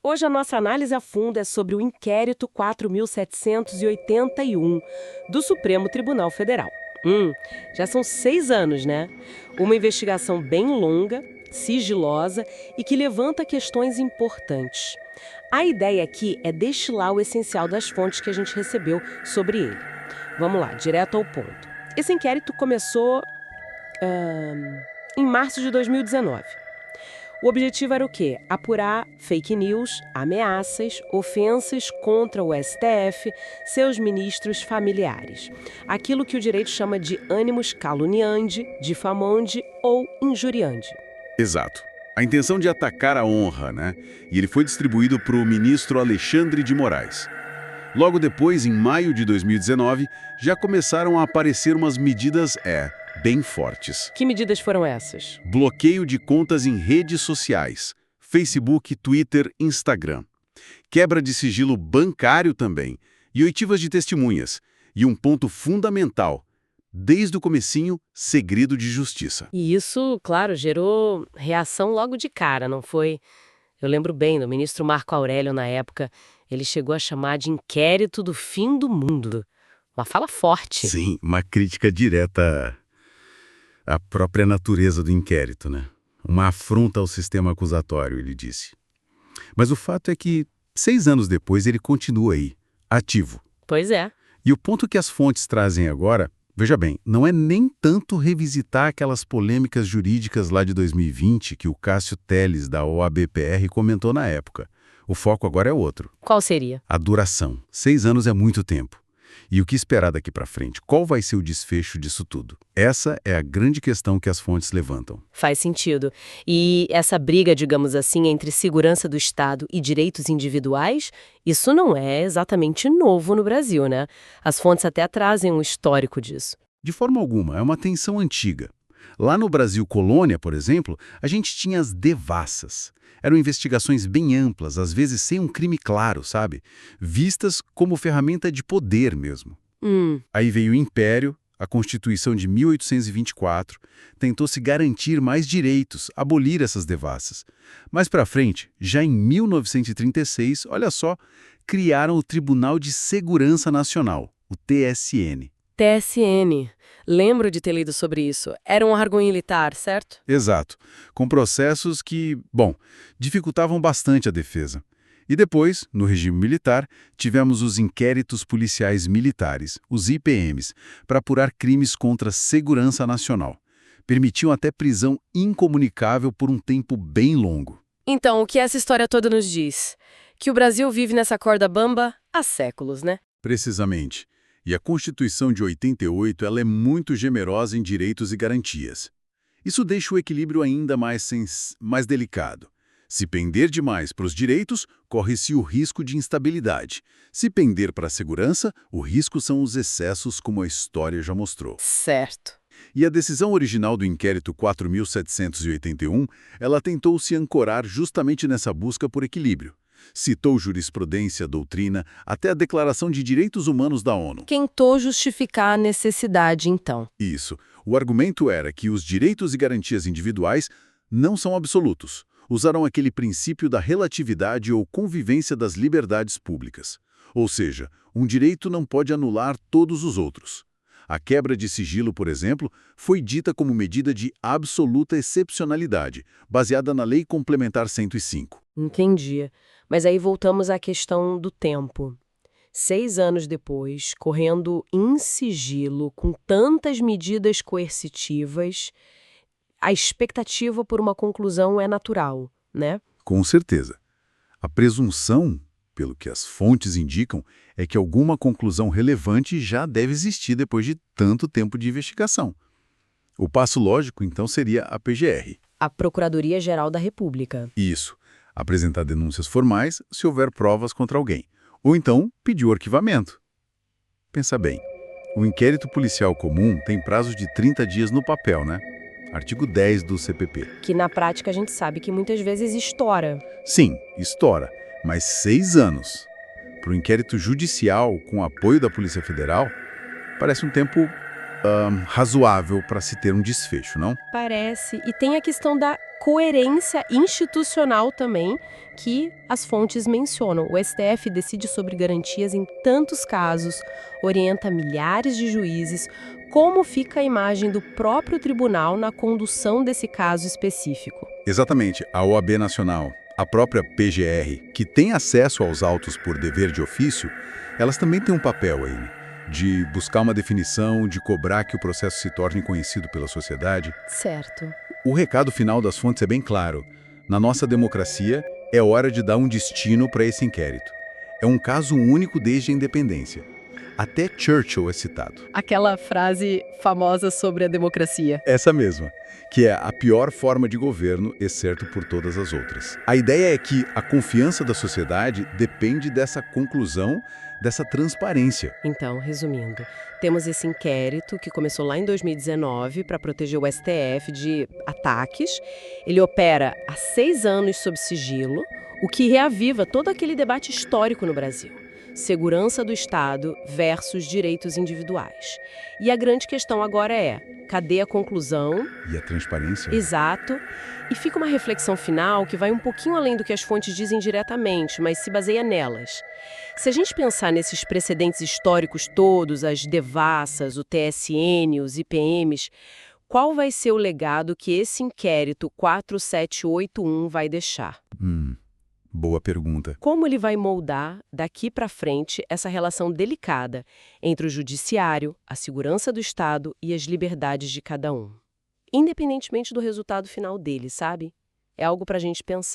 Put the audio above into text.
Hoje a nossa análise a fundo é sobre o inquérito 4.781 do Supremo Tribunal Federal. Já são 6 anos, né? Uma investigação bem longa, sigilosa e que levanta questões importantes. A ideia aqui é destilar o essencial das fontes que a gente recebeu sobre ele. Vamos lá, direto ao ponto. Esse inquérito começou em março de 2019. O objetivo era o quê? Apurar fake news, ameaças, ofensas contra o STF, seus ministros familiares. Aquilo que o direito chama de ânimos caluniandi, difamandi ou injuriandi. Exato. A intenção de atacar a honra, né? E ele foi distribuído para o ministro Alexandre de Moraes. Logo depois, em maio de 2019, já começaram a aparecer umas medidas, bem fortes. Que medidas foram essas? Bloqueio de contas em redes sociais, Facebook, Twitter, Instagram. Quebra de sigilo bancário também, e oitivas de testemunhas. E um ponto fundamental, desde o comecinho, segredo de justiça. E isso, claro, gerou reação logo de cara, não foi? Eu lembro bem do ministro Marco Aurélio na época, ele chegou a chamar de inquérito do fim do mundo. Uma fala forte. Sim, uma crítica direta à própria natureza do inquérito, né? Uma afronta ao sistema acusatório, ele disse. Mas o fato é que, 6 anos depois, ele continua aí, ativo. Pois é. E o ponto que as fontes trazem agora, veja bem, não é nem tanto revisitar aquelas polêmicas jurídicas lá de 2020 que o Cássio Telles, da OAB-PR, comentou na época. O foco agora é outro. Qual seria? A duração. 6 anos é muito tempo. E o que esperar daqui para frente? Qual vai ser o desfecho disso tudo? Essa é a grande questão que as fontes levantam. Faz sentido. E essa briga, digamos assim, entre segurança do Estado e direitos individuais, isso não é exatamente novo no Brasil, né? As fontes até trazem um histórico disso. De forma alguma, é uma tensão antiga. Lá no Brasil Colônia, por exemplo, a gente tinha as devassas. Eram investigações bem amplas, às vezes sem um crime claro, sabe? Vistas como ferramenta de poder mesmo. Aí veio o Império, a Constituição de 1824, tentou se garantir mais direitos, abolir essas devassas. Mais para frente, já em 1936, olha só, criaram o Tribunal de Segurança Nacional, o TSN. TSN. Lembro de ter lido sobre isso. Era um órgão militar, certo? Exato, com processos que, dificultavam bastante a defesa. E depois, no regime militar, tivemos os inquéritos policiais militares, os IPMs, para apurar crimes contra a segurança nacional. Permitiam até prisão incomunicável por um tempo bem longo. Então, o que essa história toda nos diz? Que o Brasil vive nessa corda bamba há séculos, né? Precisamente. E a Constituição de 88 ela é muito generosa em direitos e garantias. Isso deixa o equilíbrio ainda mais delicado. Se pender demais para os direitos, corre-se o risco de instabilidade. Se pender para a segurança, o risco são os excessos, como a história já mostrou. Certo. E a decisão original do inquérito 4.781, ela tentou se ancorar justamente nessa busca por equilíbrio. Citou jurisprudência, doutrina, até a Declaração de Direitos Humanos da ONU. Tentou justificar a necessidade, então. Isso. O argumento era que os direitos e garantias individuais não são absolutos. Usaram aquele princípio da relatividade ou convivência das liberdades públicas. Ou seja, um direito não pode anular todos os outros. A quebra de sigilo, por exemplo, foi dita como medida de absoluta excepcionalidade, baseada na Lei Complementar 105. Entendi. Mas aí voltamos à questão do tempo. 6 anos depois, correndo em sigilo, com tantas medidas coercitivas, a expectativa por uma conclusão é natural, né? Com certeza. A presunção, pelo que as fontes indicam, é que alguma conclusão relevante já deve existir depois de tanto tempo de investigação. O passo lógico, então, seria a PGR. A Procuradoria-Geral da República. Isso. Apresentar denúncias formais se houver provas contra alguém. Ou então, pedir o arquivamento. Pensa bem, o inquérito policial comum tem prazo de 30 dias no papel, né? Artigo 10 do CPP. Que na prática a gente sabe que muitas vezes estoura. Sim, estoura, mas 6 anos. Para o inquérito judicial, com apoio da Polícia Federal, parece um tempo razoável para se ter um desfecho, não? Parece. E tem a questão da coerência institucional também, que as fontes mencionam. O STF decide sobre garantias em tantos casos, orienta milhares de juízes. Como fica a imagem do próprio tribunal na condução desse caso específico? Exatamente. A OAB Nacional, a própria PGR, que tem acesso aos autos por dever de ofício, elas também têm um papel aí, né? De buscar uma definição, de cobrar que o processo se torne conhecido pela sociedade. Certo. O recado final das fontes é bem claro. Na nossa democracia, é hora de dar um destino para esse inquérito. É um caso único desde a independência. Até Churchill é citado. Aquela frase famosa sobre a democracia. Essa mesma, que é a pior forma de governo, exceto por todas as outras. A ideia é que a confiança da sociedade depende dessa conclusão, dessa transparência. Então, resumindo, temos esse inquérito que começou lá em 2019 para proteger o STF de ataques. Ele opera há 6 anos sob sigilo, o que reaviva todo aquele debate histórico no Brasil. Segurança do Estado versus direitos individuais. E a grande questão agora é, cadê a conclusão? E a transparência? Exato. E fica uma reflexão final que vai um pouquinho além do que as fontes dizem diretamente, mas se baseia nelas. Se a gente pensar nesses precedentes históricos todos, as devassas, o TSN, os IPMs, qual vai ser o legado que esse inquérito 4781 vai deixar? Boa pergunta. Como ele vai moldar, daqui para frente, essa relação delicada entre o judiciário, a segurança do Estado e as liberdades de cada um? Independentemente do resultado final dele, sabe? É algo para a gente pensar.